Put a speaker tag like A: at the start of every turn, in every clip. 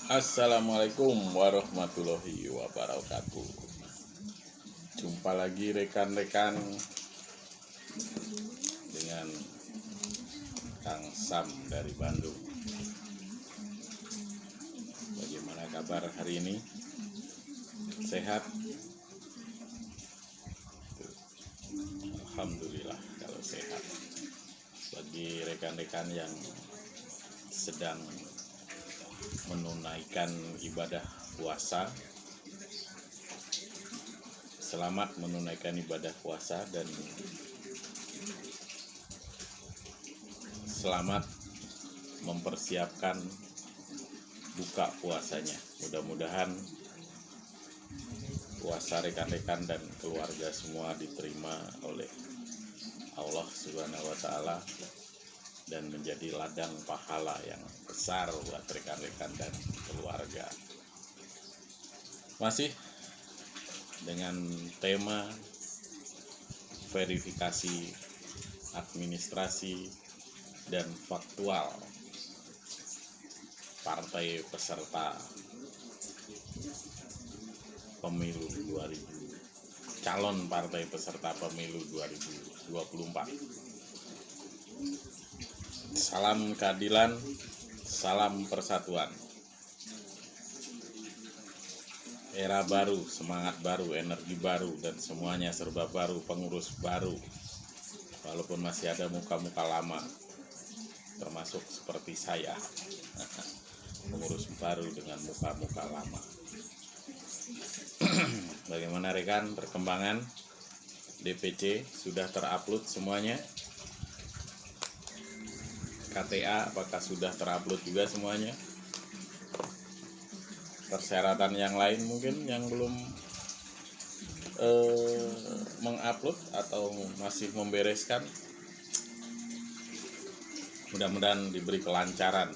A: Assalamualaikum warahmatullahi wabarakatuh. Jumpa lagi rekan-rekan dengan Kang Sam dari Bandung. Bagaimana kabar hari ini? Sehat? Alhamdulillah kalau sehat. Bagi rekan-rekan yang sedang menunaikan ibadah puasa, selamat menunaikan ibadah puasa dan selamat mempersiapkan buka puasanya. Mudah-mudahan puasa rekan-rekan dan keluarga semua diterima oleh Allah Subhanahu wa Ta'ala dan menjadi ladang pahala yang besar buat rekan-rekan dan keluarga. Masih dengan tema verifikasi administrasi dan faktual partai peserta pemilu 2000, calon partai peserta pemilu 2024. Salam keadilan, salam persatuan. Era baru, semangat baru, energi baru, dan semuanya serba baru, pengurus baru. Walaupun masih ada muka-muka lama, termasuk seperti saya, pengurus baru dengan muka-muka lama. Bagaimana rekan perkembangan DPC? Sudah terupload semuanya? KTA apakah sudah terupload juga semuanya? Persyaratan yang lain mungkin yang belum mengupload atau masih membereskan, mudah-mudahan diberi kelancaran,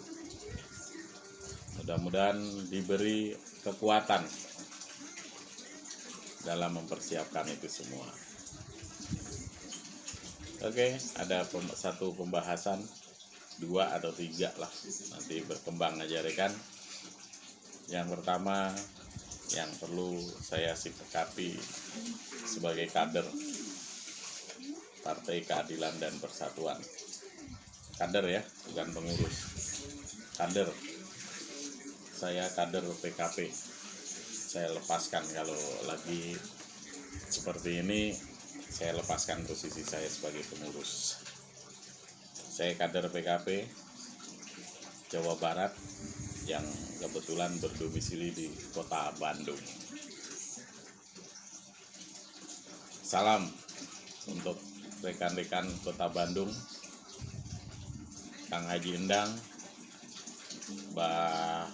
A: mudah-mudahan diberi kekuatan dalam mempersiapkan itu semua. Oke, ada satu pembahasan, 2 atau 3 lah, nanti berkembang aja rekan. Yang pertama yang perlu saya sikapi sebagai kader Partai Keadilan dan Persatuan, kader ya, bukan pengurus, kader. Saya kader PKP. Saya lepaskan kalau lagi seperti ini, saya lepaskan posisi saya sebagai pengurus. Saya kader PKP Jawa Barat yang kebetulan berdomisili di kota Bandung. Salam untuk rekan-rekan kota Bandung, Kang Haji Endang, Mbah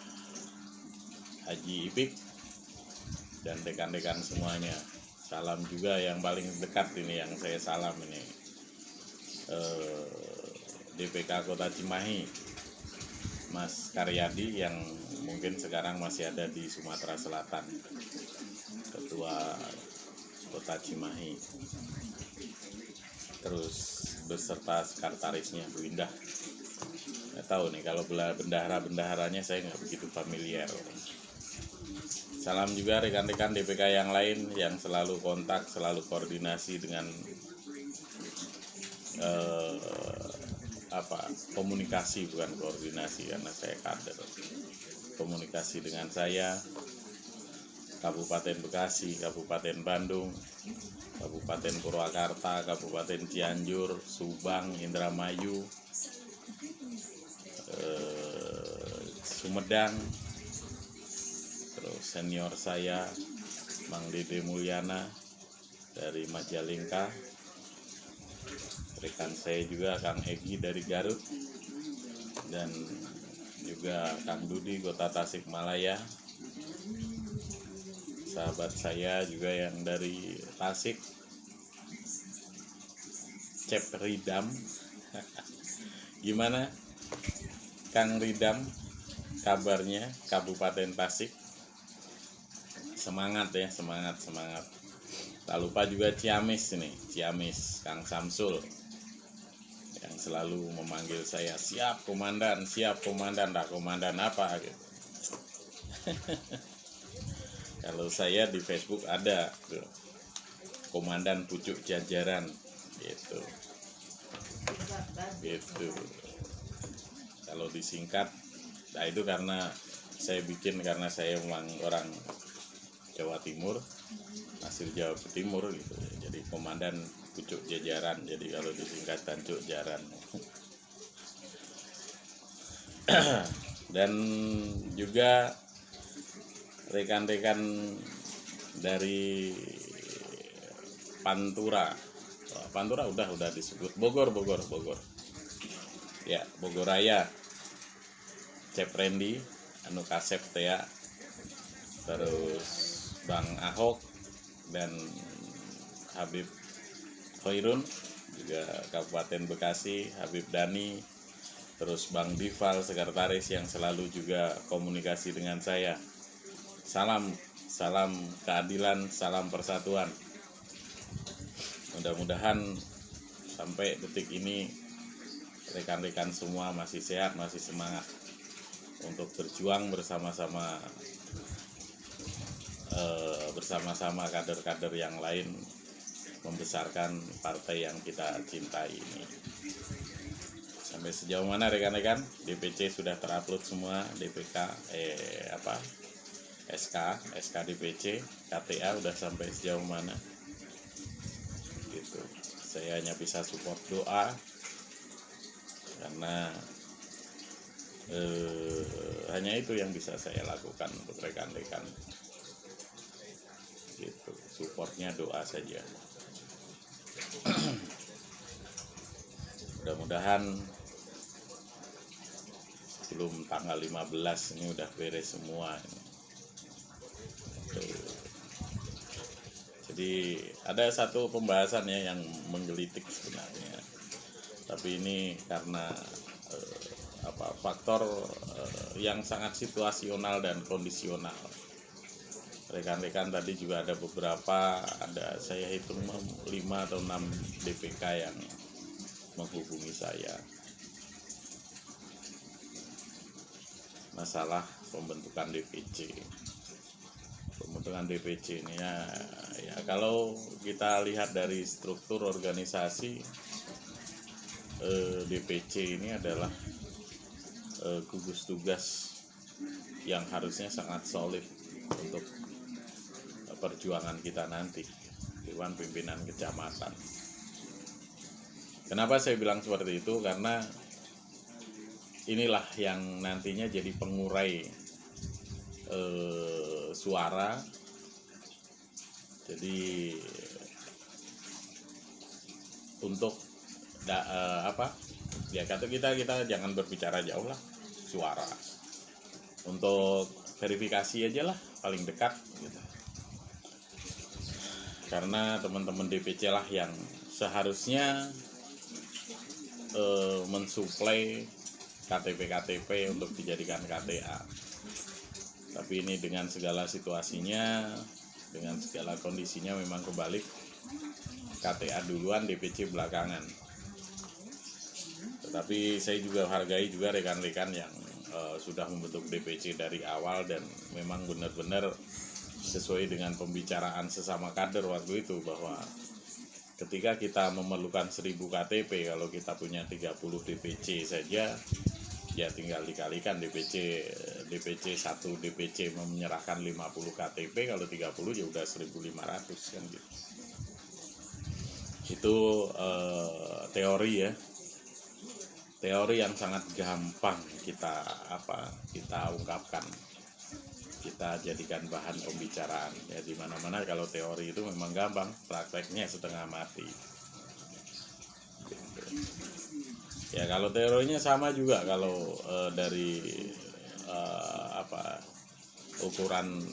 A: Haji Ipik, dan rekan-rekan semuanya. Salam juga yang paling dekat ini, yang saya salam ini, DPK Kota Cimahi, Mas Karyadi yang mungkin sekarang masih ada di Sumatera Selatan, Ketua Kota Cimahi, terus beserta sekretarisnya Bu Indah. Nggak tahu nih kalau bendahara-bendaharanya saya nggak begitu familiar. Salam juga rekan-rekan DPK yang lain yang selalu kontak, selalu koordinasi dengan komunikasi, bukan koordinasi karena saya kader, komunikasi dengan saya, Kabupaten Bekasi, Kabupaten Bandung, Kabupaten Purwakarta, Kabupaten Cianjur, Subang, Indramayu, Sumedang, terus senior saya Mang Dede Mulyana dari Majalengka, rekan saya juga Kang Egi dari Garut, dan juga Kang Dudi Kota Tasikmalaya, sahabat saya juga yang dari Tasik, Cep Ridam. Gimana Kang Ridam kabarnya Kabupaten Tasik? Semangat ya, semangat. Tak lupa juga Ciamis ini, Ciamis Kang Samsul yang selalu memanggil saya, siap komandan, tak komandan apa gitu. Kalau saya di Facebook ada tuh, Komandan Pucuk Jajaran gitu. Gitu. Kalau disingkat, nah itu karena saya bikin karena saya memang orang Jawa Timur, hasil Jawa Timur gitu. Jadi Komandan Pucuk Jajaran. Jadi kalau disingkat Tancuk Jaran. Dan juga rekan-rekan dari Pantura. Pantura udah disebut. Bogor. Ya, Bogor Raya. Cep Randy, anu Kasep Tea. Terus Bang Ahok dan Habib Khairun, juga Kabupaten Bekasi, Habib Dani, terus Bang Dival, sekretaris yang selalu juga komunikasi dengan saya. Salam keadilan, salam persatuan. Mudah-mudahan sampai detik ini rekan-rekan semua masih sehat, masih semangat untuk berjuang bersama-sama kader-kader yang lain membesarkan partai yang kita cintai ini. Sampai sejauh mana rekan-rekan? DPC sudah terupload semua, DPK SK DPC, KTA udah sampai sejauh mana? Gitu. Saya hanya bisa support doa karena hanya itu yang bisa saya lakukan untuk rekan-rekan. Gitu. Supportnya doa saja. Mudah-mudahan sebelum tanggal 15 ini udah beres semua. Jadi ada satu pembahasannya yang menggelitik sebenarnya, tapi ini karena faktor yang sangat situasional dan kondisional. Rekan-rekan tadi juga ada beberapa, saya hitung 5 atau 6 DPK yang menghubungi saya masalah pembentukan DPC ini ya kalau kita lihat dari struktur organisasi DPC ini adalah gugus tugas yang harusnya sangat solid untuk perjuangan kita nanti, Dewan Pimpinan Kecamatan. Kenapa saya bilang seperti itu? Karena inilah yang nantinya jadi pengurai suara. Jadi untuk kita jangan berbicara jauh lah, suara. Untuk verifikasi aja lah paling dekat gitu. Karena teman-teman DPC lah yang seharusnya mensuplai KTP untuk dijadikan KTA. Tapi ini dengan segala situasinya, dengan segala kondisinya memang kebalik, KTA duluan, DPC belakangan. Tetapi saya juga hargai juga rekan-rekan yang sudah membentuk DPC dari awal dan memang benar-benar sesuai dengan pembicaraan sesama kader waktu itu, bahwa ketika kita memerlukan 1000 KTP, kalau kita punya 30 DPC saja, ya tinggal dikalikan DPC 1 DPC menyerahkan 50 KTP, kalau 30 ya udah 1.500 kan gitu. Itu teori ya. Teori yang sangat gampang kita ungkapkan, kita jadikan bahan pembicaraan ya. Di mana-mana kalau teori itu memang gampang, prakteknya setengah mati. Gitu. Ya kalau teorinya sama juga kalau dari ukuran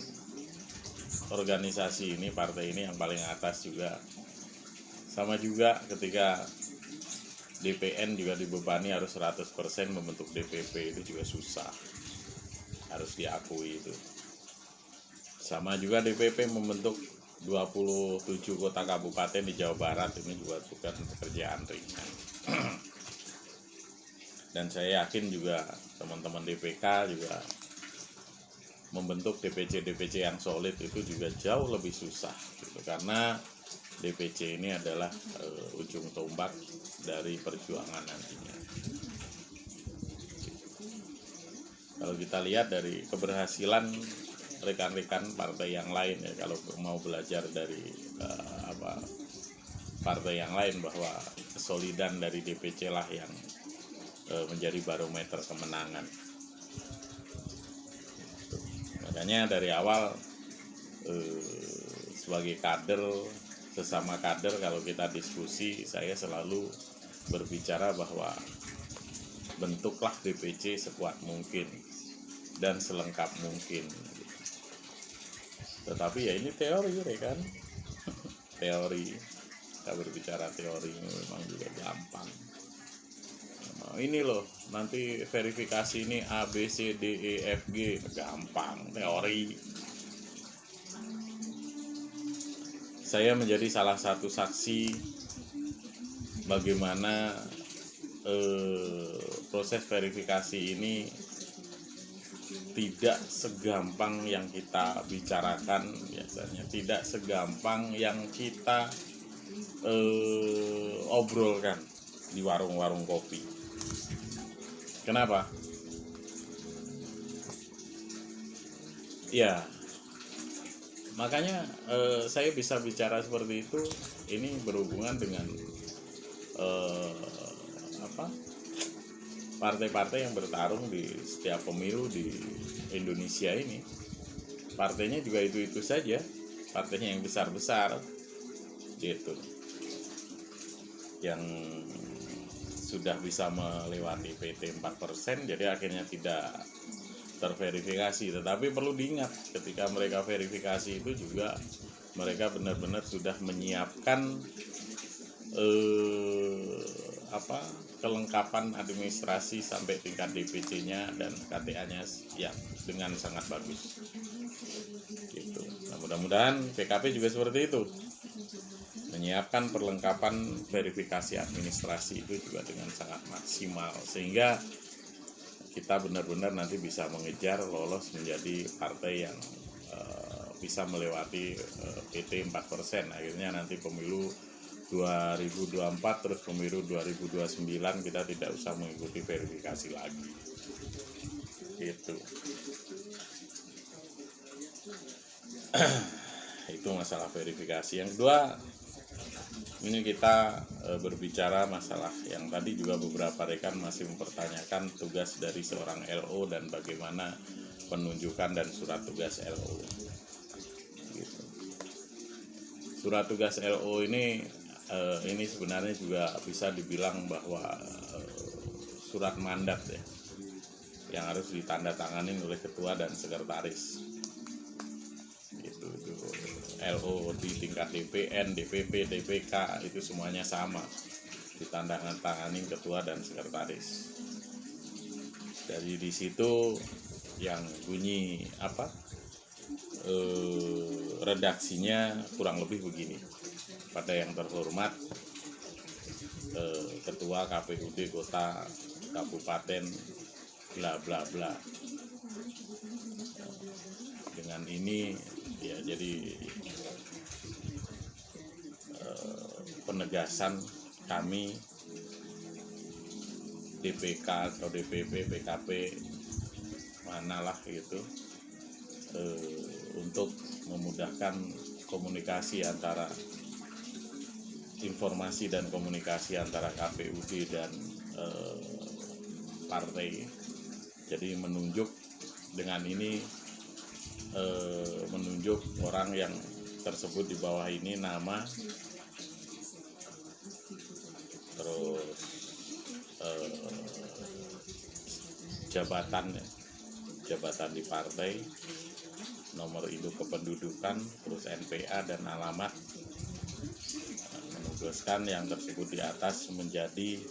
A: organisasi ini, partai ini yang paling atas juga sama juga, ketika DPN juga dibebani harus 100% membentuk DPP, itu juga susah, harus diakui itu. Sama juga DPP membentuk 27 kota kabupaten di Jawa Barat, ini juga bukan pekerjaan ringan. Dan saya yakin juga teman-teman DPK juga membentuk DPC yang solid itu juga jauh lebih susah gitu. Karena DPC ini adalah ujung tombak dari perjuangan nantinya. Kalau kita lihat dari keberhasilan rekan-rekan partai yang lain ya, kalau mau belajar dari partai yang lain, bahwa kesolidan dari DPC lah yang menjadi barometer kemenangan. Makanya dari awal sebagai kader, sesama kader, kalau kita diskusi, saya selalu berbicara bahwa bentuklah DPC sekuat mungkin dan selengkap mungkin. Tetapi ya ini teori kan, teori. Kita berbicara teori memang juga gampang. Nah, ini loh, nanti verifikasi ini A, B, C, D, E, F, G, gampang, teori. Saya menjadi salah satu saksi bagaimana proses verifikasi ini tidak segampang yang kita bicarakan biasanya, tidak segampang yang kita obrolkan di warung-warung kopi. Kenapa? Ya, makanya saya bisa bicara seperti itu. Ini berhubungan dengan partai-partai yang bertarung di setiap pemilu di Indonesia ini. Partainya juga itu saja, partainya yang besar-besar gitu, yang sudah bisa melewati PT 4%, jadi akhirnya tidak terverifikasi. Tetapi perlu diingat, ketika mereka verifikasi itu juga mereka benar-benar sudah menyiapkan kelengkapan administrasi sampai tingkat DPC-nya dan KTA-nya ya dengan sangat bagus gitu. Nah, mudah-mudahan PKP juga seperti itu, menyiapkan perlengkapan verifikasi administrasi itu juga dengan sangat maksimal, sehingga kita benar-benar nanti bisa mengejar lolos menjadi partai yang bisa melewati PT 4%. Akhirnya nanti pemilu 2024 terus pemilu 2029 kita tidak usah mengikuti verifikasi lagi gitu. Itu masalah verifikasi. Yang kedua, ini kita berbicara masalah yang tadi juga beberapa rekan masih mempertanyakan tugas dari seorang LO dan bagaimana penunjukan dan surat tugas LO gitu. Surat tugas LO ini sebenarnya juga bisa dibilang bahwa surat mandat ya, yang harus ditandatangani oleh ketua dan sekretaris gitu. LO di tingkat DPN, DPP, DPK itu semuanya sama, ditandatangani ketua dan sekretaris. Dari di situ yang bunyi redaksinya kurang lebih begini: pada yang terhormat ketua KPUD kota kabupaten bla bla bla. Dengan ini ya jadi penegasan kami DPK atau DPP, PKP manalah gitu, untuk memudahkan komunikasi antara informasi dan komunikasi antara KPUD dan partai. Jadi menunjuk dengan ini menunjuk orang yang tersebut di bawah ini nama, terus jabatan di partai, nomor induk kependudukan, terus NPA dan alamat. Menugaskan yang tersebut di atas menjadi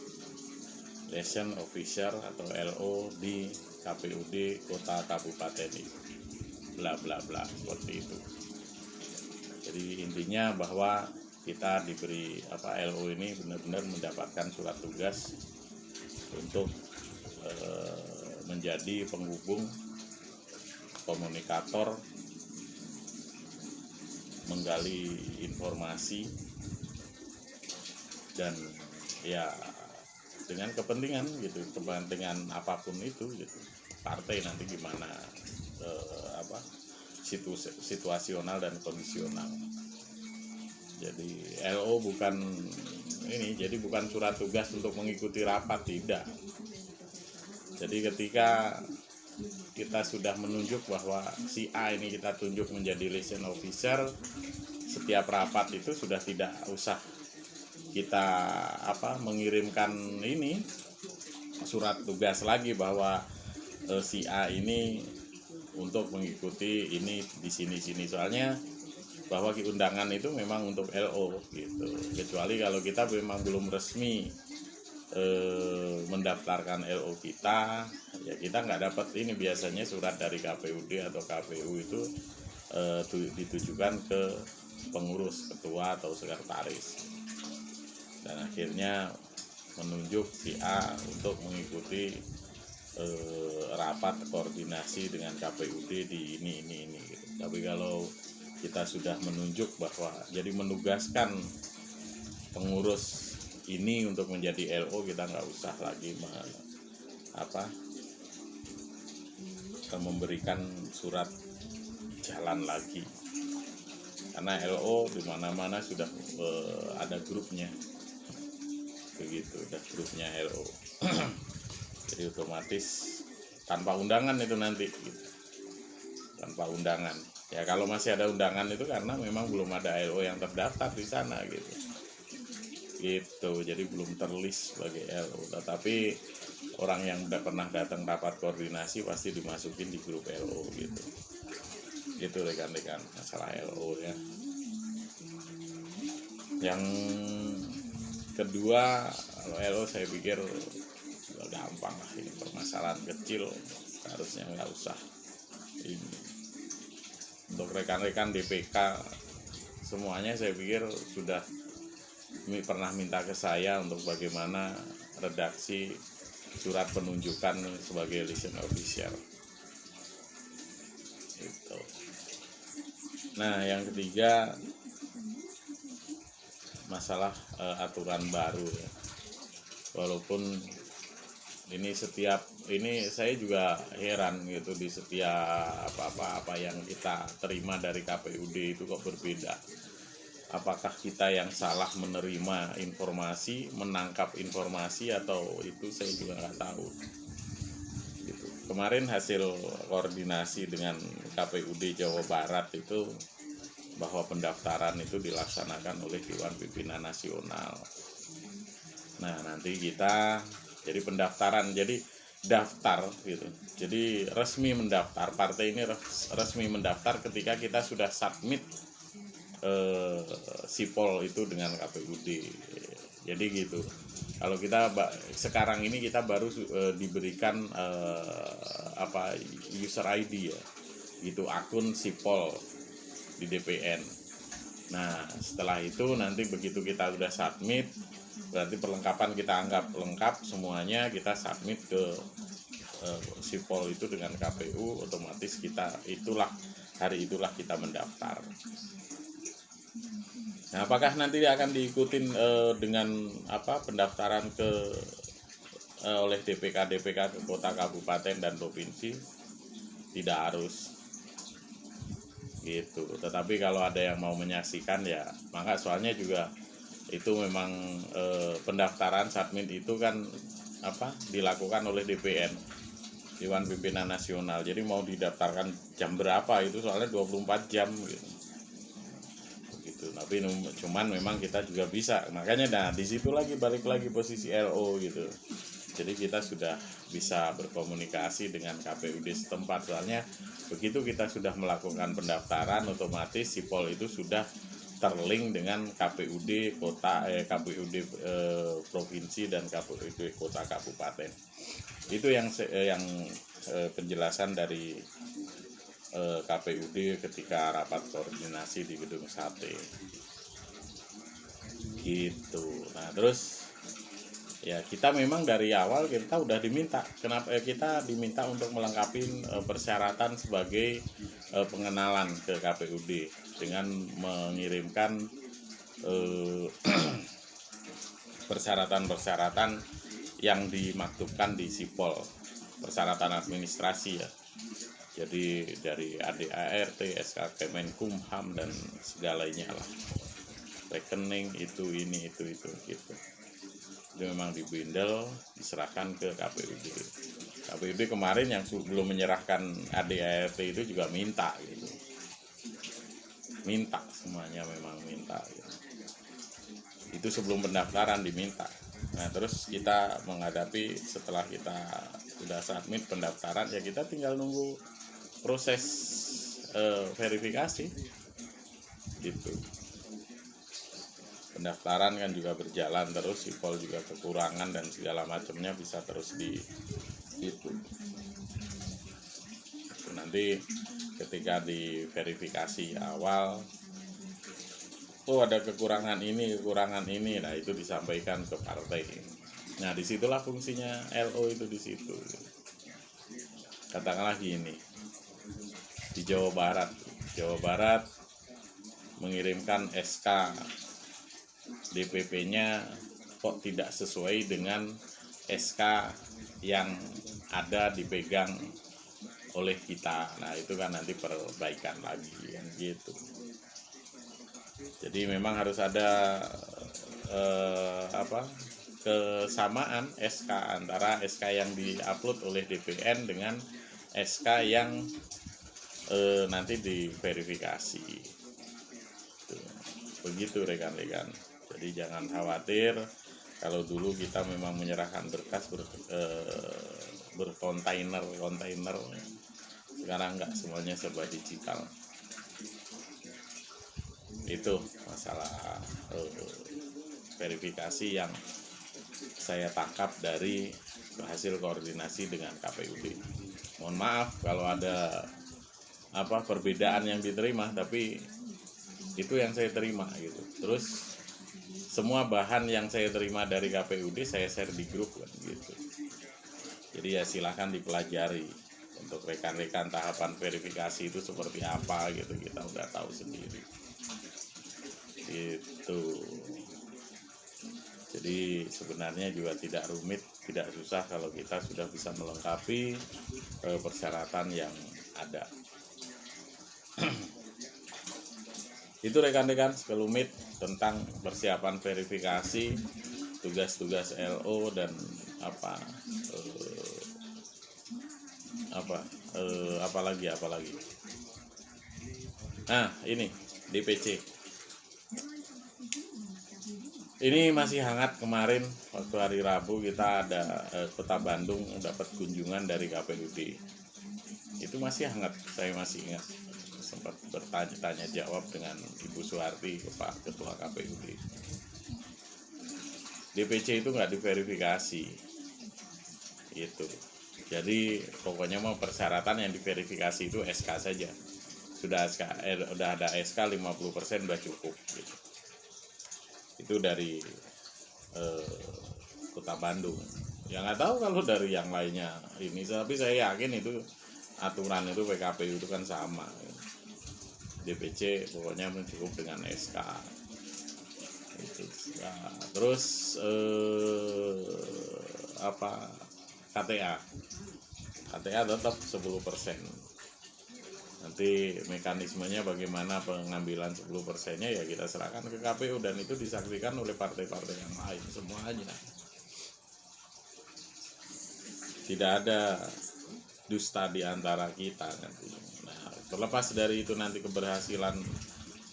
A: liaison officer atau LO di KPUD kota kabupaten itu, bla bla bla, seperti itu. Jadi intinya bahwa kita diberi LO ini benar-benar mendapatkan surat tugas untuk menjadi penghubung komunikator menggali informasi dan ya dengan kepentingan gitu, kepentingan apapun itu gitu. Partai nanti gimana situasional dan kondisional. Jadi LO bukan ini, jadi bukan surat tugas untuk mengikuti rapat, tidak. Jadi ketika kita sudah menunjuk bahwa si A ini kita tunjuk menjadi liaison officer, setiap rapat itu sudah tidak usah kita mengirimkan ini surat tugas lagi bahwa si A ini untuk mengikuti ini di sini. Soalnya bahwa undangan itu memang untuk LO gitu. Kecuali kalau kita memang belum resmi mendaftarkan LO kita, ya kita nggak dapat ini, biasanya surat dari KPUD atau KPU itu ditujukan ke pengurus, ketua atau sekretaris, dan akhirnya menunjuk si A untuk mengikuti rapat koordinasi dengan KPUD di ini gitu. Tapi kalau kita sudah menunjuk bahwa jadi menugaskan pengurus ini untuk menjadi LO, kita nggak usah lagi memberikan surat jalan lagi, karena LO di mana-mana sudah ada grupnya begitu, ada grupnya LO. Jadi otomatis tanpa undangan itu nanti gitu. Tanpa undangan. Ya kalau masih ada undangan itu karena memang belum ada LO yang terdaftar di sana gitu. Gitu. Jadi belum terlist sebagai LO. Tetapi orang yang udah pernah datang rapat koordinasi pasti dimasukin di grup LO gitu. Gitu rekan-rekan, masalah LO ya. Yang kedua, kalau LO saya pikir gampang lah, ini permasalahan kecil, harusnya nggak usah ini. Untuk rekan-rekan DPK semuanya saya pikir sudah pernah minta ke saya untuk bagaimana redaksi surat penunjukan sebagai liaison officer gitu. Nah yang ketiga, masalah aturan baru ya. Walaupun ini saya juga heran gitu, di setiap apa yang kita terima dari KPUD itu kok berbeda. Apakah kita yang salah menerima informasi, menangkap informasi, atau itu saya juga nggak tahu gitu. Kemarin hasil koordinasi dengan KPUD Jawa Barat itu bahwa pendaftaran itu dilaksanakan oleh Dewan Pimpinan Nasional. Nah nanti kita jadi pendaftaran, jadi daftar gitu. Jadi resmi mendaftar, partai ini resmi mendaftar ketika kita sudah submit sipol itu dengan KPUD. Jadi gitu. Kalau kita sekarang ini kita baru diberikan user ID ya, gitu, akun sipol di DPN. Nah setelah itu nanti begitu kita udah submit, berarti perlengkapan kita anggap lengkap semuanya, kita submit ke sipol itu dengan KPU, otomatis hari itulah kita mendaftar. Nah apakah nanti akan diikutin dengan pendaftaran oleh DPK ke kota, kabupaten, dan provinsi? Tidak harus gitu. Tetapi kalau ada yang mau menyaksikan ya maka, soalnya juga itu memang pendaftaran submit itu kan dilakukan oleh DPN, Dewan Pimpinan Nasional. Jadi mau didaftarkan jam berapa itu soalnya 24 jam gitu. Tapi cuman memang kita juga bisa, makanya di situ balik lagi posisi LO gitu. Jadi kita sudah bisa berkomunikasi dengan KPUD setempat, soalnya begitu kita sudah melakukan pendaftaran, otomatis sipol itu sudah terlink dengan KPUD kota, KPUD provinsi, dan KPUD kota kabupaten. Itu yang penjelasan dari KPUD ketika rapat koordinasi di Gedung Sate gitu. Nah terus Ya kita memang dari awal kita udah diminta, kenapa kita diminta untuk melengkapi persyaratan sebagai pengenalan ke KPUD dengan mengirimkan persyaratan-persyaratan yang dimaktubkan di Sipol, persyaratan administrasi ya. Jadi dari ADART, SK Kemenkumham dan segalanya lah, rekening itu itu gitu. Itu memang dibindel, diserahkan ke KPUD. KPUD kemarin yang belum menyerahkan ADART itu juga minta gitu. Minta semuanya memang minta gitu. Itu sebelum pendaftaran diminta. Nah terus kita menghadapi setelah kita sudah submit pendaftaran ya kita tinggal nunggu proses verifikasi gitu. Pendaftaran kan juga berjalan terus, Sipol juga kekurangan dan segala macamnya bisa terus itu. Nanti ketika di verifikasi awal ada kekurangan ini, nah itu disampaikan ke partai. Nah disitulah fungsinya LO itu di situ. Katakanlah gini, di Jawa Barat mengirimkan SK DPP-nya kok tidak sesuai dengan SK yang ada dipegang oleh kita. Nah itu kan nanti perbaikan lagi kan gitu. Jadi memang harus ada kesamaan SK antara SK yang diupload oleh DPN dengan SK yang nanti diverifikasi. Begitu rekan-rekan. Jadi jangan khawatir kalau dulu kita memang menyerahkan berkas berkontainer, sekarang enggak, semuanya serba digital. Itu masalah verifikasi yang saya tangkap dari hasil koordinasi dengan KPUD. Mohon maaf kalau ada perbedaan yang diterima, tapi itu yang saya terima gitu. Terus semua bahan yang saya terima dari KPUD saya share di grup kan gitu. Jadi ya silahkan dipelajari untuk rekan-rekan tahapan verifikasi itu seperti apa gitu, kita udah tahu sendiri. Itu. Jadi sebenarnya juga tidak rumit, tidak susah kalau kita sudah bisa melengkapi persyaratan yang ada. Itu rekan-rekan sekelumit tentang persiapan verifikasi, tugas-tugas LO dan apalagi. Nah ini DPC. Ini masih hangat. Kemarin waktu hari Rabu kita ada Kota Bandung dapat kunjungan dari KPUD. Itu masih hangat, saya masih ingat. Sempat bertanya jawab dengan Ibu Suharti, Pak Ketua KPUD. DPC itu nggak diverifikasi, gitu. Jadi pokoknya mau persyaratan yang diverifikasi itu SK saja. Sudah ada SK 50% udah cukup, gitu. Itu dari Kota Bandung. Ya nggak tahu kalau dari yang lainnya ini, tapi saya yakin itu aturan itu PKPU itu kan sama. DPC pokoknya cukup dengan SK itu. Nah, terus KTA tetap 10%. Nanti mekanismenya bagaimana pengambilan 10%-nya ya kita serahkan ke KPU dan itu disaksikan oleh partai-partai yang lain semuanya. Tidak ada dusta di antara kita nanti. Terlepas dari itu nanti keberhasilan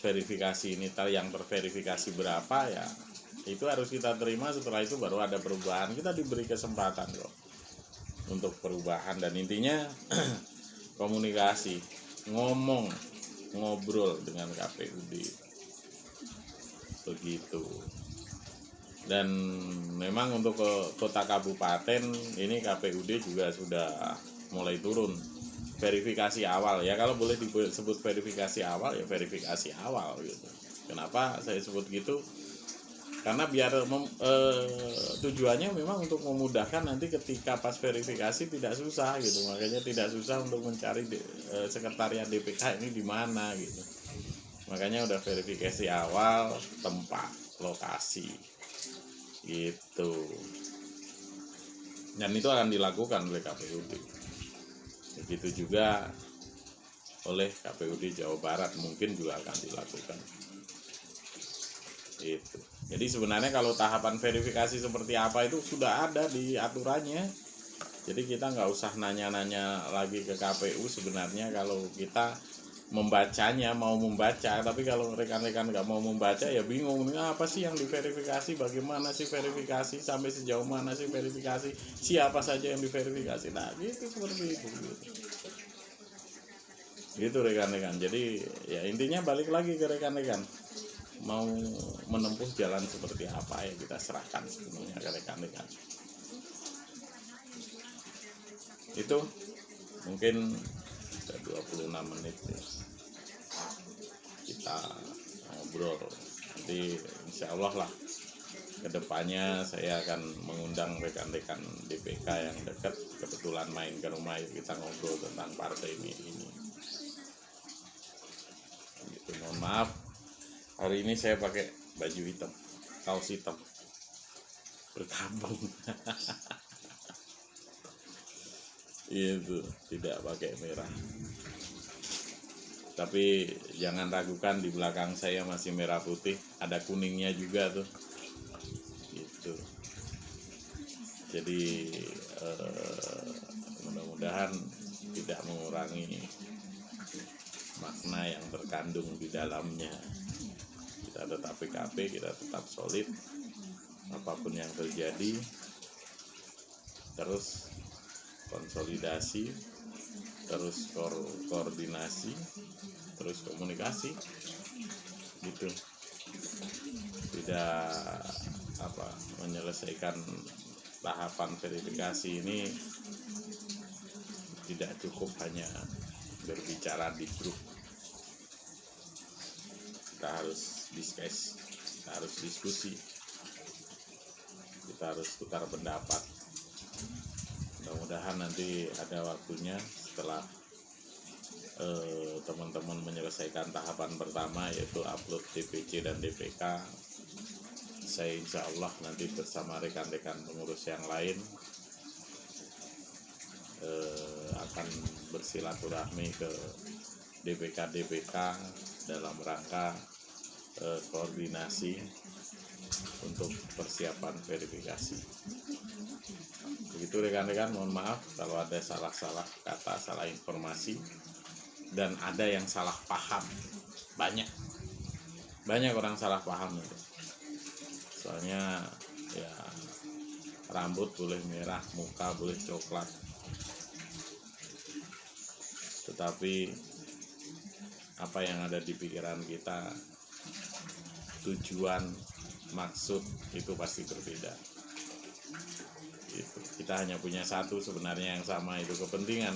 A: verifikasi ini yang terverifikasi berapa ya itu harus kita terima. Setelah itu baru ada perubahan, kita diberi kesempatan kok untuk perubahan dan intinya komunikasi, ngobrol dengan KPUD begitu. Dan memang untuk ke kota kabupaten ini KPUD juga sudah mulai turun verifikasi awal ya, kalau boleh disebut verifikasi awal ya verifikasi awal gitu. Kenapa saya sebut gitu? karena biar tujuannya memang untuk memudahkan nanti ketika pas verifikasi tidak susah gitu. Makanya tidak susah untuk mencari sekretariat DPK ini di mana gitu. Makanya udah verifikasi awal, tempat, lokasi gitu. Dan itu akan dilakukan oleh KPUD. Begitu juga oleh KPUD Jawa Barat mungkin juga akan dilakukan. Itu. Jadi sebenarnya kalau tahapan verifikasi seperti apa itu sudah ada di aturannya. Jadi kita nggak usah nanya-nanya lagi ke KPU sebenarnya kalau kita membacanya, mau membaca. Tapi kalau rekan-rekan nggak mau membaca ya bingung, ini apa sih yang diverifikasi, bagaimana sih verifikasi, sampai sejauh mana sih verifikasi, siapa saja yang diverifikasi. Nah gitu, seperti itu gitu rekan-rekan. Jadi ya intinya balik lagi ke rekan-rekan, mau menempuh jalan seperti apa ya kita serahkan sepenuhnya ke rekan-rekan. Itu mungkin sudah 26 menit ya. Kita ngobrol, nanti insya Allah lah kedepannya saya akan mengundang rekan-rekan DPK yang dekat, kebetulan main ke rumah, yuk kita ngobrol tentang partai ini. Gitu, mohon maaf hari ini saya pakai baju hitam, kaos hitam, berkabung. Itu tidak pakai merah. Tapi jangan ragukan, di belakang saya masih merah putih, ada kuningnya juga tuh. Gitu. Jadi mudah-mudahan tidak mengurangi makna yang terkandung di dalamnya. Kita tetap PKP, kita tetap solid apapun yang terjadi, terus konsolidasi, terus koordinasi, terus komunikasi gitu. Tidak menyelesaikan tahapan verifikasi ini tidak cukup hanya berbicara di grup. Kita harus discuss, kita harus diskusi, kita harus tukar pendapat. Mudah-mudahan nanti ada waktunya setelah teman-teman menyelesaikan tahapan pertama, yaitu upload DPC dan DPK, saya insya Allah nanti bersama rekan-rekan pengurus yang lain akan bersilaturahmi ke DPK dalam rangka koordinasi untuk persiapan verifikasi. Begitu rekan-rekan, mohon maaf kalau ada salah-salah kata, salah informasi, dan ada yang salah paham. Banyak orang salah paham itu. Soalnya ya rambut boleh merah, muka boleh coklat, tetapi apa yang ada di pikiran kita, tujuan, maksud itu pasti berbeda. Kita hanya punya satu sebenarnya yang sama, itu kepentingan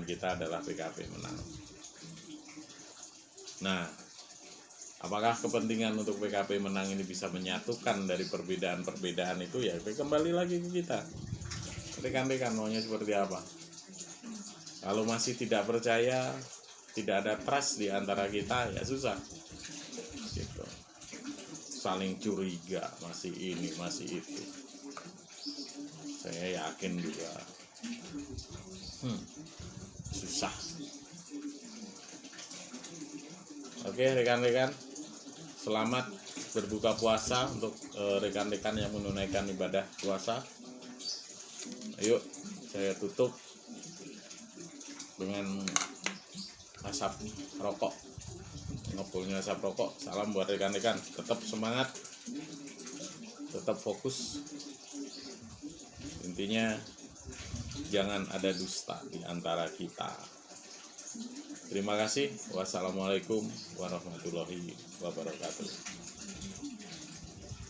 A: kita adalah PKP menang. Nah, apakah kepentingan untuk PKP menang ini bisa menyatukan dari perbedaan-perbedaan itu? Ya kembali lagi ke kita, rekan-rekan maunya seperti apa. Kalau masih tidak percaya, tidak ada trust di antara kita, ya susah gitu. Saling curiga, masih ini, masih itu, saya yakin juga susah. Oke rekan-rekan, selamat berbuka puasa untuk rekan-rekan yang menunaikan ibadah puasa. Ayo saya tutup dengan asap rokok, ngepulnya asap rokok. Salam buat rekan-rekan, tetap semangat, tetap fokus. Intinya jangan ada dusta di antara kita. Terima kasih. Wassalamualaikum warahmatullahi wabarakatuh.